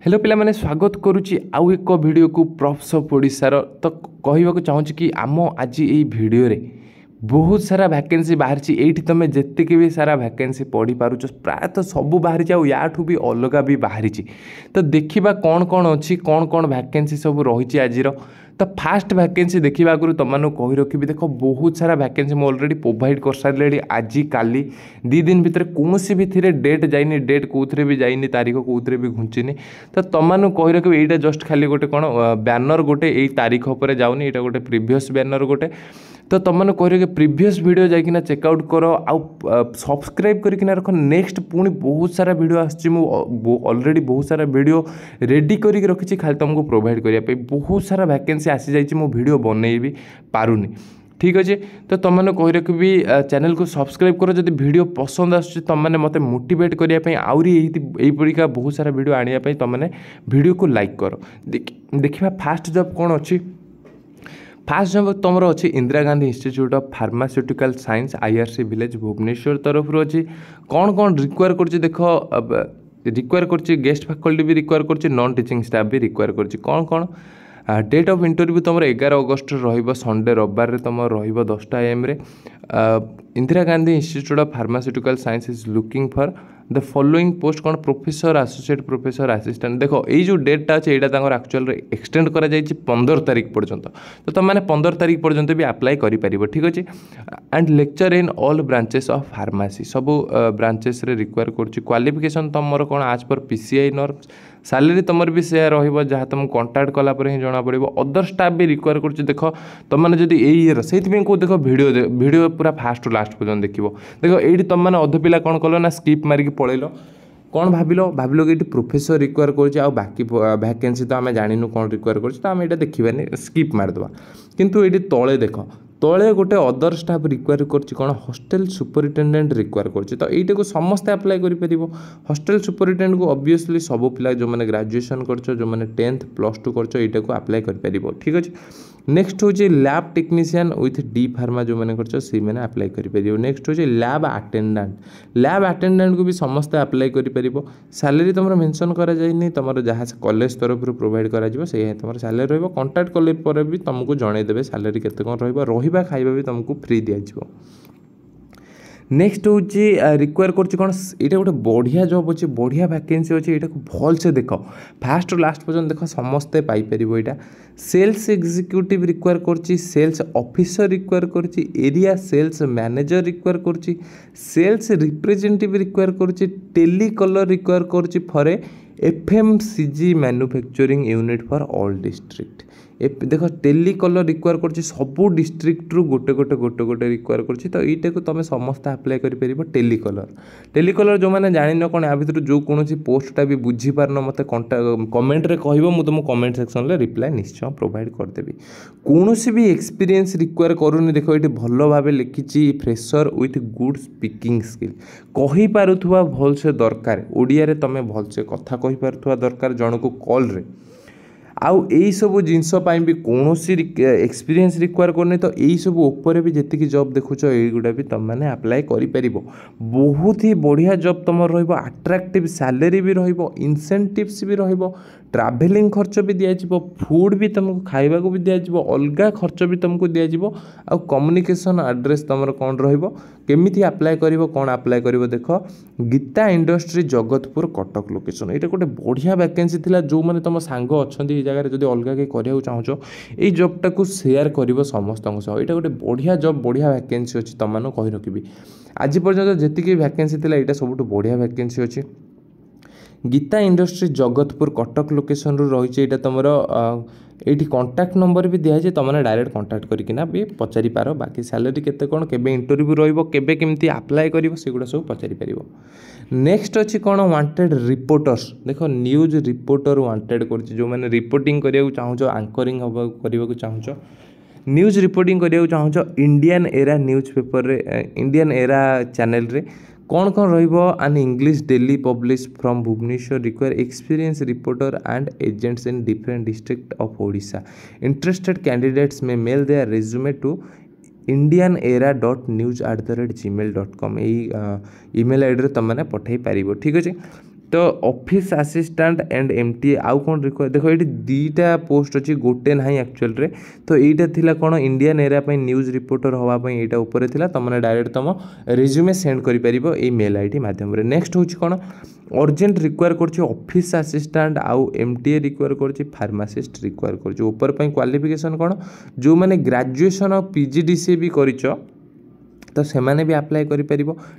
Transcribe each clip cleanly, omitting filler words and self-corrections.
Hello पिला माने स्वागत करुच्ची आउ एक वीडियो को प्रॉफ्स ऑफ ओडिशार तो कहवाक चाहूँगी कि आम आज ये वीडियो रे बहुत सारा वैकेंसी बाहर ये तुम जितकी भी सारा वैकेंसी पढ़ी पारुच प्रायतः सबू बाहरी या भी अलग भी बाहरी तो देखा कौन कौन अच्छी कौन कौन वैकेंसी सब रही आज तो फास्ट वैकेंसी देखा आगु तुमको कही रखी देख बहुत सारा वैकेंसी मुझे अलरेडी प्रोवाइड कर सारे आज काली दी दिन भितर कौन भी थी डेट जाइनी डेट कौथे भी जाइनी तारीख कौथे भी घुंचीनी तो तुमको कही रखी यहाँ जस्ट खाली गोटे कौन बैनर गोटे यही तारीख पर जाऊनी यहाँ गोटे प्रिवियस बैनर गोटे तो तुमने कह रहे प्रीवियस वीडियो जाइना चेकआउट कर आउ सब्सक्राइब करके रख नेक्स्ट पुणी बहुत सारा वीडियो ऑलरेडी बहुत सारा वीडियो रेडी करके रखी खाली तुमको प्रोवाइड करने बहुत सारा वैकेंसी आसी जाइए मो वीडियो बनई भी पारुनी ठीक अच्छे तो तुमने कही रखी चैनल को सब्सक्राइब कर जब वीडियो पसंद आसुच्छी तुमने मत मोटिवेट करने आहुरीपरिका बहुत सारा वीडियो आने तुमने वीडियो को लाइक कर देखा फास्ट जॉब कौन अच्छी फास्ट जॉब तुम अच्छी Indira Gandhi institute of pharmaceutical science IRC village Bhubaneswar तरफ अच्छी कौन कौन रिक्वायर कर देख रिक्वायर कर गेस्ट फैकल्टी भी रिक्वायर कर नॉन टीचिंग स्टाफ भी रिक्वायर कर कौन कौन डेट ऑफ इंटरव्यू तुम 11 अगस्ट संडे रविवार तुम र10 AM Indira Gandhi institute of pharmaceutical science is looking for the following post कौन प्रोफेसर एसोसिएट प्रोफेसर असिस्टेंट देखो ये जो डेटा अच्छे यहाँ एक्चुअल एक्सटेंड कर 15 तारीख पर्यंत तो तुम मैंने 15 तारीख पर्यंत भी अप्लाई कर ठीक अच्छे and lecture in all branches of pharmacy सब ब्रांचेस रे रिक्वायर कर क्वालिफिकेशन तुम कौन आज पर पीसीआई नॉर्म्स सैलरी तुम भी से रहा तुम कंटाक्ट कलापर ही जना पड़ो अदर स्टाफ भी रिक्वायर कर देख तुमने जब ये से देख वीडियो पूरा फास्ट टू लास्ट पर्यटन देख ये तुम मैंने अध पिला कौन कल ना स्किप मारिक पलैल कौन भाविल कि ये प्रोफेसर रिक्वायर कर बाकी वैकेंसी तो आम जानू कौन रिक्वायर कर देखा स्किप मारिदेवा किंतु ये तले देख तले गोटे अदर स्टाफ रिक्वायर कर हॉस्टल सुपरिटेडेंट रिक्वायर कर तो यहीटा को समस्ते अप्लाई कर हॉस्टल सुपरिटेडेंट को ऑब्वियसली सब पिला जो मैंने ग्रेजुएशन कर जो मैंने 10th +2 कर यहाँ को अप्लाई कर ठीक अच्छे नेक्स्ट हूँ lab technician with D pharma जो मैंने कर अप्लाई कर नेक्स्ट हूँ लैब अटेंडेंट को भी समस्ते अप्लाई कर सैलरी तुम मेंशन करा जाए तुम जहाँ कॉलेज तरफ प्रोवाइड कर तुम सैलरी रहा कंटाक्ट कले पर भी तुमको जनईदेवे सैलरी केते कौन रहा खाଇବା भी तुमको फ्री दिज्व नेक्स्ट हूँ रिक्वायर कर गोटे बढ़िया जॉब अच्छे बढ़िया वैकेंसी अच्छे यहाँ को भल से देख फास्ट लास्ट पर्यटन देख समस्ते पाइपर यहाँ सेल्स एग्जीक्यूटिव रिक्वायर कर सेल्स ऑफिसर रिक्वायर कर एरिया सेल्स मैनेजर रिक्वायर कर सेल्स रिप्रेजेंटेटिव रिक्वायर कर टेलीकलर रिक्वायर कर for FMCG manufacturing unit for all district देख टेलीकलर रिक्वायर कर सबू डिस्ट्रिक्ट रु गोटे गोटे गोटे गोटे रिक्वायर कर तो यीटा को तुम समस्त अप्लाई कर टेलीकलर जो मैंने जान कौन या भर जो कौन पोस्टा भी बुझीपारन मत कमेंट रे कह तुम कमेंट सेक्शन में रिप्लाई निश्चय प्रोवाइड करदेवी कौन भी एक्सपीरियंस रिक्वायर करूनी देख ये भल भाव लिखी fresher with good speaking skill कही पारुथुवा भल से दरकार ओडिया रे तुम भल से कथा कही पारुथुवा दरकार जन को कॉल रे आउ यही सब जिनसपाई भी कौन एक्सपीरियंस रिक्वायर करनी तो यही सब ऊपर भी जी जॉब देखुच युवा भी तुम मैंने अप्लाई कर बहुत ही बढ़िया जॉब तुम रट्राक्टिव सैलरी भी इंसेंटिव्स भी ट्रैवलिंग खर्च भी दिज्व फूड भी तुमको खाइबा भी दिज्व अलग खर्च भी तुमको दिज्व आ कम्युनिकेशन एड्रेस तुम कौन रमिति अप्लाई कर कौन अप्लाई कर देख गीता इंडस्ट्री जगतपुर कटक लोकेशन ये गोटे बढ़िया वैकेंसी थिला जो मैंने तुम सांग अच्छा जगह जब अलग कहीं कराया चाहो ये जॉबटा को शेयर कर समस्त सह यहाँ गोटे बढ़िया जॉब बढ़िया वैकेंसी अच्छी तुम मैंने कही रखी आज पर्यटन जी वैकेंसी थी यहाँ सब बढ़िया वैकेंसी अच्छी गीता इंडस्ट्री जगतपुर कटक लोकेशन रही तुम ये कंटाक्ट नंबर भी दिखाई तुमने डायरेक्ट कंटाक्ट करना भी पचारि पार बाकी सैलरी केते कौन केबे इंटरव्यू रही अप्लाई कर सेगुड़ा सब पचारि पार नेक्स्ट अच्छी कौन वांटेड रिपोर्टर्स देख न्यूज रिपोर्टर वांटेड कर जो मैंने रिपोर्टिंग करने चाहो आंकरिंग करने चाहो न्यूज रिपोर्टिंग करने चाहो Indian era news paper Indian era channel रे कौन कौन रन English daily publish from Bhubaneswar require experience reporter and agents in different district of Odisha interested candidates may mail their resume to indianera.news@gmail.com यही email ID तुम मैंने पठे पार ठीक अच्छे तो ऑफिस असिस्टेंट एंड एमटीए आउ कौन रिक्वायर देखो ये दीटा पोस्ट अच्छी गोटे ना एक्चुअल रे तो यहाँ थिला कौन इंडियन एरा न्यूज रिपोर्टर हाँपाई यहाँ उपर थिला तुमने डायरेक्ट तुम रिज्यूमे सेंड कर मेल आईडी माध्यम नेक्स्ट हूँ कौन अर्जेंट रिक्वायर कर ऑफिस असिस्टेंट आउ एमटीए रिक्वायर कर फार्मासिस्ट रिक्वायर कर क्वालिफिकेशन कौन जो मैंने ग्रेजुएशन और पीजीडीसीए भी कर तो सेमाने भी अप्लाई करें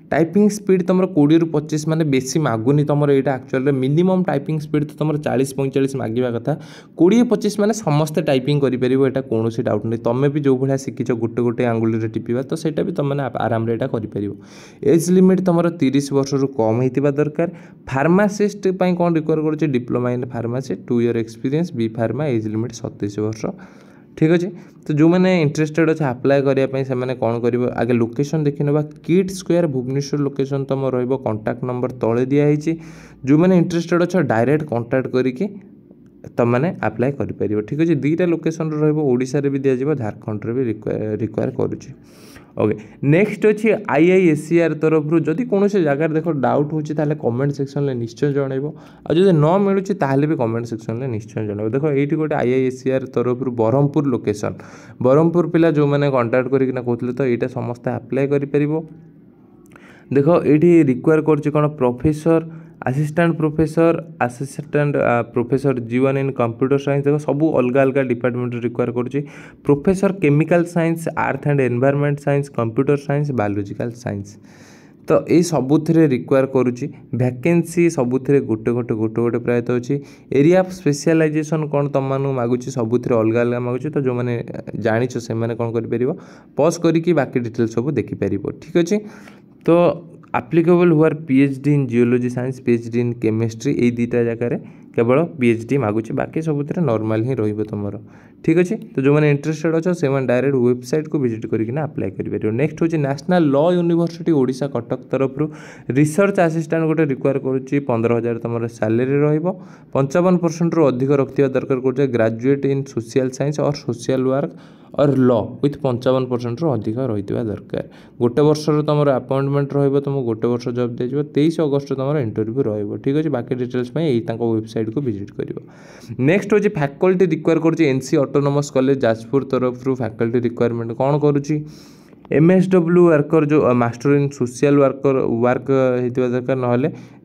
टाइपिंग स्पीड तुम 20 ରୁ 25 माने बेसी मागुनी तुम यहाँ एक्चुअल मिनिमम टाइपिंग स्पीड तो तुम 40-45 मांगा कथा 20-25 माने समस्ते टाइपिंग करें यहाँ कौन डाउट नहीं तुम्हें भी जो भाया शिखिच गोटे गोटे आंगुली टिपिबा तो सेटा भी तुमने आराम यहाँ करें एज लिमिट तुम 30 वर्ष रु कम होता दरकार फार्मासिस्ट कौन रिक्वायर कर diploma in pharmacy 2 year experience B pharma age limit 37 वर्ष ठीक अच्छे तो जो मैंने इंटरेस्टेड अच्छे अप्लाई करने से मैंने कौन कर आगे लोकेशन देखी ना किड स्क्वायर भुवनेश्वर लोकेशन तुम रॉन्टाक्ट नंबर तले दिखाई जो मैंने इंटरेस्टेड अच्छे डायरेक्ट कांटेक्ट करके तुम मैंने अप्लाई करें ठीक अच्छे दुईटा लोकेशन रोशा भी दिज्व झारखंड भी रिक्वायर करुच्ची ओके नेक्स्ट अच्छी आईआईएससीआर तरफ जदि कौन से जगार देख डाउट हो कमेंट सेक्शन में निश्चय जनइब आदि न मिलूँ भी कमेंट सेक्शन में निश्चय जनइब देख ये गोटे आईआईएससीआर तरफ ब्रह्मपुर लोकेशन ब्रह्मपुर पिला जो मैंने कंटाक्ट करना कहते तो यहाँ समस्त अप्लाई कर देख ये रिक्वायर कर कौन प्रोफेसर असिस्टेंट प्रोफेसर जीवन इन कंप्यूटर साइंस देख सब अलग अलग डिपार्टमेंट रिक्वायर कर professor chemical science earth and environment science computer science biological science तो ये सबुथिरे रिक्वायर करुच्ची वैकेंसी सबुथिरे गोटे गोटे गोटे गोटे प्रायतः अच्छी एरिया ऑफ स्पेशलाइजेशन कौन तुम मागुची सबुथिरे अलग अलग मागुची तो जो मैंने जानिछ से मैंने कौन कर पॉज करके बाकी डिटेल्स सब देखिपर ठीक अच्छे तो एप्लिकेबल हुआर PhD in geology science PhD in chemistry ये दुईटा जगह केवल पीएचडी मागुची बाकी सबुथिरे नॉर्मल ही रहिबो तुमरो ठीक अच्छे तो जो मैंने इंटरेस्टेड अच्छे से डायरेक्ट वेबसाइट को विजिट करके अप्लाई करेंगे नेक्स्ट हूँ national law university Odisha Cuttack तरफ रिसर्च असिस्टेंट गोटे रिक्वायर करुच्ची 15,000 तुम सैलरी र55% रु अधिक रखा दरकार कर ग्रेजुएट इन सोशल साइंस और सोशल वर्क और लॉ विथ 55% रु अधिक रही दरकार गोटे वर्ष तुम अपॉइंटमेंट तुमको गोटे वर्ष जॉब दिज्व 23 अगस्त तुम इंटरव्यू रही ठीक अच्छे बाकी डिटेल्स वेबसाइट को विजिट कर नेक्स्ट हूँ फैकल्टी रिक्वायर कर एनसी ऑटोनोमस कॉलेज जाजपुर तरफ फैकल्टी रिक्वायरमेंट कौन करुच्ची एमएसडब्ल्यू वर्कर जो master in social worker work होता दरकार ना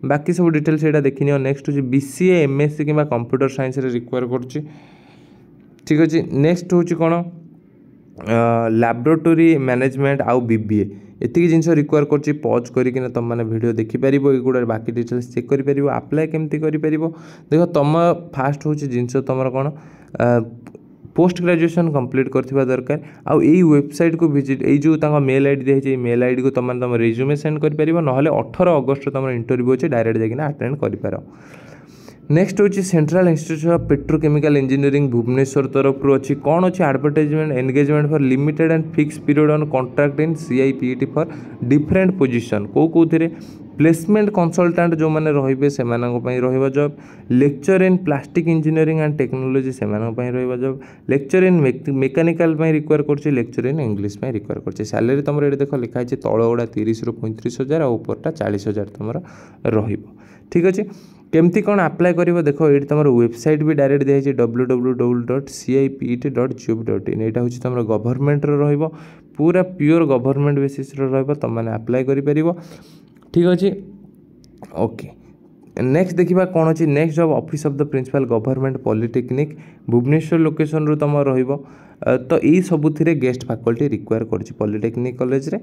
बाकी सब डिटेल्स यहाँ देखनी नेक्स्ट हूँ बीसीए एमएससी कि कंप्यूटर साइंस रिक्वायर कर ठीक अच्छे नेक्स्ट हूँ कौन लैबोरेटरी मैनेजमेंट आउ बीबीए एतिक जिन रिक्वायर कर पॉज करके तुम मैंने वीडियो देखिपर ये बाकी डिटेल्स चेक कर अप्लाई केमती कर देख तुम फास्ट हूँ जिन तुम कौन पोस्ट ग्रेजुएशन कंप्लीट करथिबा दरकार आउ एई वेबसाइट को विजिट ए जो मेल आईडी दिखाई मेल आईडी को तुम रिज्यूमे सेंड कर पारिबो नहले 18 अगस्त तुम इंटरव्यू अच्छे डायरेक्ट जाकिना अटेंड कर पार नेक्स्ट हूँ central institute of petrochemical engineering Bhubaneswar तरफ अच्छी कौन अच्छी advertisement engagement for limited and fix period on contract in CIPET for different position कौन प्लेसमेंट कंसल्टेंट जो मैंने रे से job lecture in plastic engineering and technology से job lecture in mechanical require कर लेक्चर इन इंग्लिश रिक्वायर कर salary तुम ये देख लिखाई तल गुड़ा 30 ରୁ 35,000 और उपरटा 40,000 तुम ठीक अच्छे केमती कौन अप्लाई कर देख ये तुम वेबसाइट भी डायरेक्ट दिखाई www.cipet.gov.in यहाँ हूँ तुम गवर्नमेंट पूरा प्योर गवर्नमेंट बेसिस तुम मैंने अप्लाई कर ठीक अच्छे ओके नेक्स्ट देखा कौन अच्छी next job office of the principal government polytechnic Bhubaneswar location रू तुम तो यही सबुथिरे गेस्ट फैकल्टी रिक्वायर कर पॉलिटेक्निक कॉलेज रे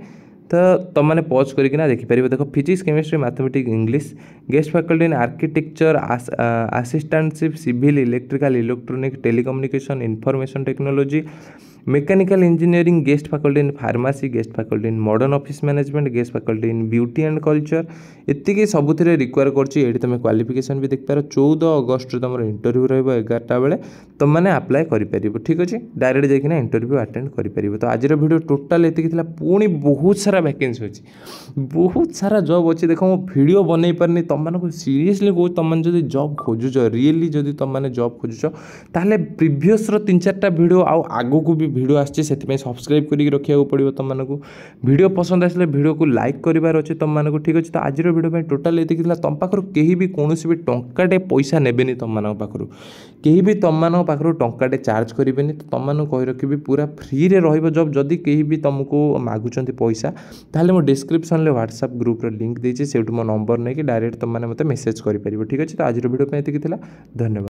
तो तुम मैंने पॉज करके देखिपर देख physics chemistry mathematics English guest faculty in architecture assistantship civil electrical electronic telecommunication information technology mechanical engineering guest faculty in pharmacy guest faculty in modern office management guest faculty in beauty and culture एतिक सबुथिरे require कर तुम qualification भी देखिपार 14 अगस्त तुम interview रहा बेले तुम मैंने अप्लाई कर ठीक अच्छे डायरेक्ट जाकिना इंटरव्यू अटेंड कर तो आज वीडियो टोटाल एतिक पुणी बहुत सारा वैकेंसी अच्छी बहुत सारा जॉब अच्छी देख मो वीडियो बनई पारनी तुम सीरीयसली कहूँ तुम जो जॉब खोजुच रियली जदि तुम मैंने जॉब खोजुच ताहले प्रीवियस 3-4टा वीडियो आगू को भी भिडियो आसी से सब्सक्राइब करके रखा पड़ो तुमको भिडियो पसंद आसे भिडियो को लाइक करार अच्छे तुमको ठीक अच्छे तो आज भिडियो टोटाल ये तुम पाखर कहीं भी कौन भी टंकाटे पैसा ने तुम पाखर कहीं भी तुम पाखर टंकाटे चार्ज करेंगे तो तुमको कही रखी पूरा फ्री रे जब जदि कहीं भी तुमको मागुंट पैसा ताहले मो डिस्क्रिप्शन में व्हाट्सएप ग्रुप लिंक देती से मो नंबर नहीं कि डायरेक्ट तुमने मत मेसेज कर ठीक अच्छे तो आज भिडियो ये धन्यवाद।